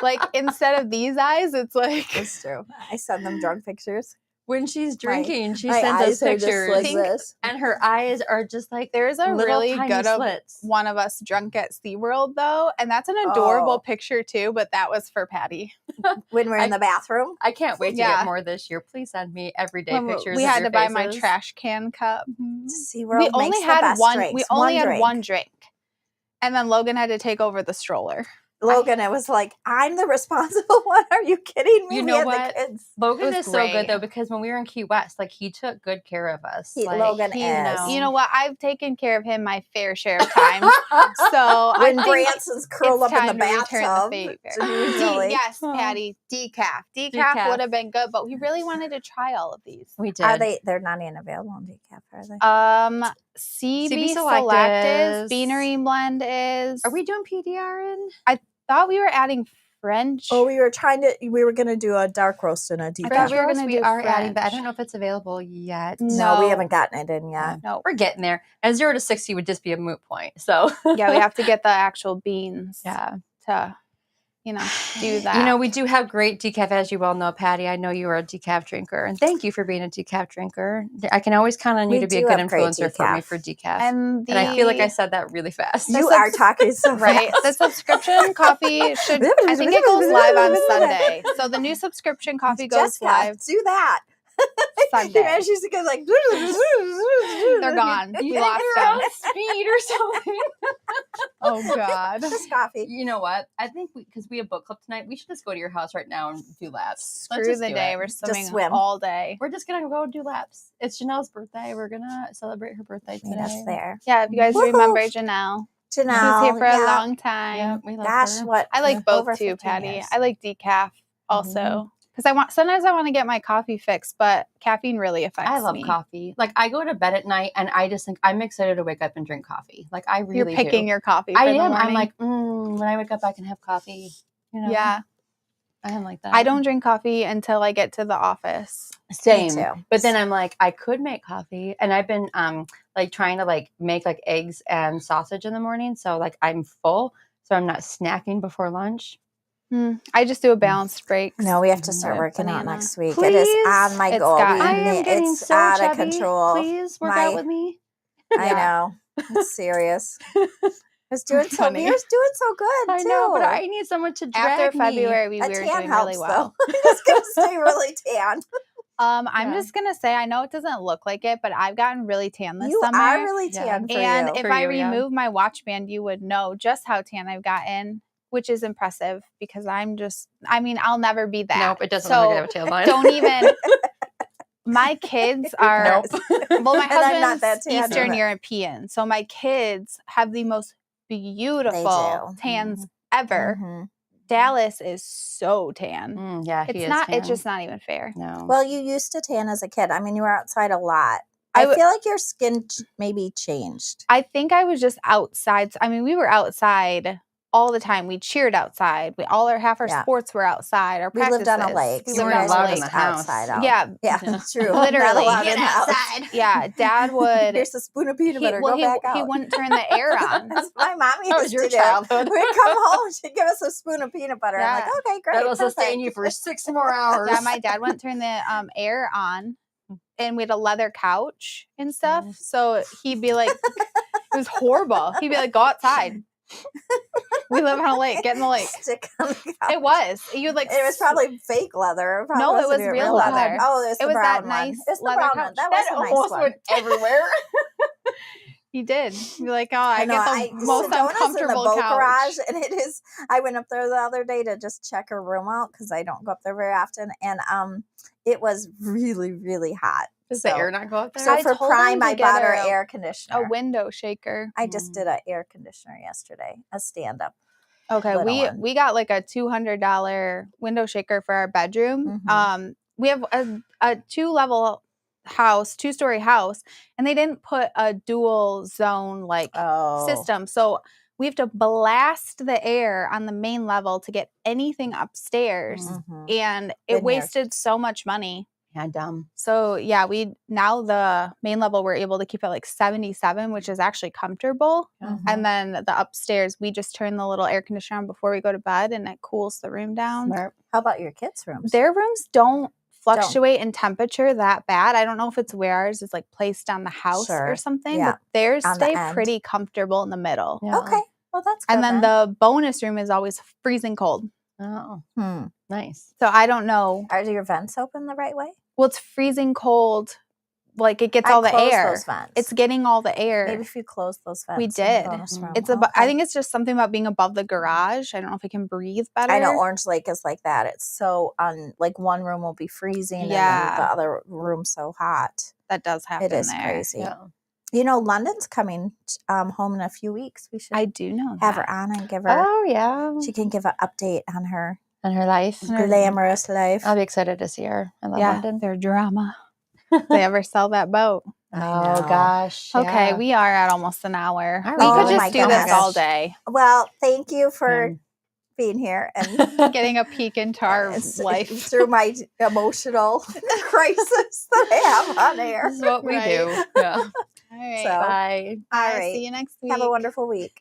Like instead of these eyes, it's like That's true. I send them drunk pictures. When she's drinking, she My sends us eyes are just pictures, like Pink- this. and her eyes are just like there's a little really tiny good slits. one of us drunk at SeaWorld though, and that's an adorable Oh. picture too. But that was for Patti. When we're in the bathroom. I can't wait to Yeah. get more this year. Please send me everyday When pictures. we of had your to buy my faces. trash can cup. SeaWorld We only makes the had best one. drinks. We only had drink. one drink, and then Logan had to take over the stroller. Logan, it was like, I'm the responsible one. Are you kidding me? You We know had what? The kids. Logan It is was so good great. though because when we were in Key West, like he took good care of us. Like, Logan he, is. You know what? I've taken care of him my fair share of times. So When I think Branson's curled it's up in the time to return bathtub. favor. Usually. Yes, Patti, decaf. Decaf Decaf. would have been good, but we really wanted to try all of these. we did. Are they're not even available on decaf, are they? CB Select Select is, is. Beanery Blend is. Are we doing PDR in? Thought we were adding French. Oh, we were going to do a dark roast and a decaf. thought we were Roast gonna we do are adding, but I French. don't know if it's available yet. No, we No. haven't gotten it in yet. No. We're getting there. And 0 to 60 would just be a moot point. So Yeah, we have to get the actual beans yeah. to, do that. You know, we do have great decaf, as you well know, Patti. I know you are a decaf drinker, and thank you for being a decaf drinker. I can always count on you We to be a do good have great influencer for me decaf. for decaf. and And I feel like I said that really fast. You are talking so right. The fast. subscription coffee should. I think it goes live on Sunday. So the new subscription coffee goes Jessica, live do that. Sunday. And she's going like, They're gone. You We think lost you're them. on speed or something. Oh God. Just coffee. You know what? I think because we have book club tonight, we should just go to your house right now and do laps. Let's Screw just the do day. it. We're swimming swim. all day. We're just gonna go do laps. It's Janelle's birthday. We're gonna celebrate her birthday Meet us today. there. Yeah, if you guys Woohoo. remember Janelle, she was Janelle. here for a yeah. long time. Yeah, we love Gosh, her. what? I like both over too, 15 Patti. years. I like decaf also because sometimes I want to get my coffee fixed, but caffeine really affects me. I love coffee. Like I go to bed at night and I just think I'm excited to wake up and drink coffee. Like I really You're picking do. your coffee. For I the am. I'm morning. like, when I wake up, I can have coffee. You know? Yeah. I am like that. I don't drink coffee until I get to the office. Same. too. But then I'm like, I could make coffee, and I've been like trying to like make like eggs and sausage in the morning, so like I'm full, so I'm not snacking before lunch. I just do a balanced break. No, we have to start Yeah, working out banana. next week. Please? It is on my It's goal. got- I am getting It's so out chubby. of control. Please work My- out with me. I know. It's serious. We were doing Funny. so good. I too. know, but I need someone to drag After me. February, we A were tan doing helps, really well. though. I'm just gonna stay really tan. I'm Yeah. just gonna say, I know it doesn't look like it, but I've gotten really tan this You summer. are really Yeah. tan for and you. if For I you, yeah. remove my watch band, you would know just how tan I've gotten, which is impressive because I'll never be that. Nope, it doesn't So look like a tailbone. don't even my kids are well, my And I'm not husband's that tan Eastern either. European, so my kids have the most beautiful do. tans ever. Mhm. Dallas is so tan. Yeah, he It's is not. tan. It's just not even fair. No. Well, you used to tan as a kid. I mean, you were outside a lot. I I feel like your skin maybe changed. I think I was just outside. I mean, we were outside all the time. We cheered outside. Half our Yeah. sports were outside. Our We practices. lived on a lake. We You lived weren't on a allowed in lake. the house. Outside out. Yeah, Yeah, Yeah. true. Literally. Not allowed Get in the house. yeah. Dad would. Here's a spoon of peanut butter. Go back out. He wouldn't turn the air on. That's what my mom That used was your to do. childhood. We'd come home, she'd give us a spoon of peanut butter. I'm like, Yeah. okay, great. That'll sustain perfect. you for 6 more hours. Yeah, my dad wouldn't turn the air on, and we had a leather couch and stuff. So he'd be like, it was horrible. He'd be like, go outside. We live on a lake. Get in the lake. Stick on the couch. It was. You would like. It was probably fake leather. No, it wasn't was even real leather. Oh, it was the It was that brown one. nice It was the leather brown couch. one. That was a nice almost one. went everywhere. He did. You'd be like, oh, I know, get the most Sedona's uncomfortable in the boat couch. garage, and it is. I went up there the other day to just check her room out because I don't go up there very often, and it was really, really hot. Does the air not go up there? So I for told Prime, him to I get bought her her an air conditioner. A window shaker. I just did an air conditioner yesterday, a stand-up. Okay, little one. we got like a $200 window shaker for our bedroom. Mhm. We have a 2-level house, 2-story house, and they didn't put a dual zone system. So we have to blast the air on the main level to get anything upstairs, Mhm. and it Been here. wasted so much money. Yeah, dumb. So yeah, now the main level we're able to keep at like 77, which is actually comfortable. Mhm. And then the upstairs, we just turn the little air conditioner on before we go to bed, and it cools the room down. Smart. How about your kids' rooms? Their rooms don't fluctuate in temperature that bad. I don't know if it's where ours is like placed on the house Sure. or something, Yeah. but theirs On the stay end. pretty comfortable in the middle. Yeah. Okay, well that's good. And then the bonus room is always freezing cold. Oh, the nice. So I don't know. are your vents open the right way? Well, it's freezing cold. Like it gets all the closed air. Those vents. It's getting all the air. Maybe if you close those vents. We in the did. bonus room. It's I think it's just something about being above the garage. I don't know if it can breathe better. I know Orange Lake is like that. It's so like one room will be freezing and then Yeah. the other room's so hot. That does happen. It is there. crazy. Yeah. You know, London's coming home in a few weeks. We should I do know have that. her on and give her. Oh, yeah. She can give an update on her And her life. glamorous life. I'll be excited to see her. I love Yeah, London. their drama. They ever sell that boat? Oh, know. gosh. Okay, yeah. we are at almost an hour. All We right. could Oh just my do this gosh. all day. Well, thank you for being here and Getting a peek into our life. through my emotional crisis that I have on air. This is what we Right. do. Yeah. All right. So, Bye. all Bye. right. See you next week. Have a wonderful week.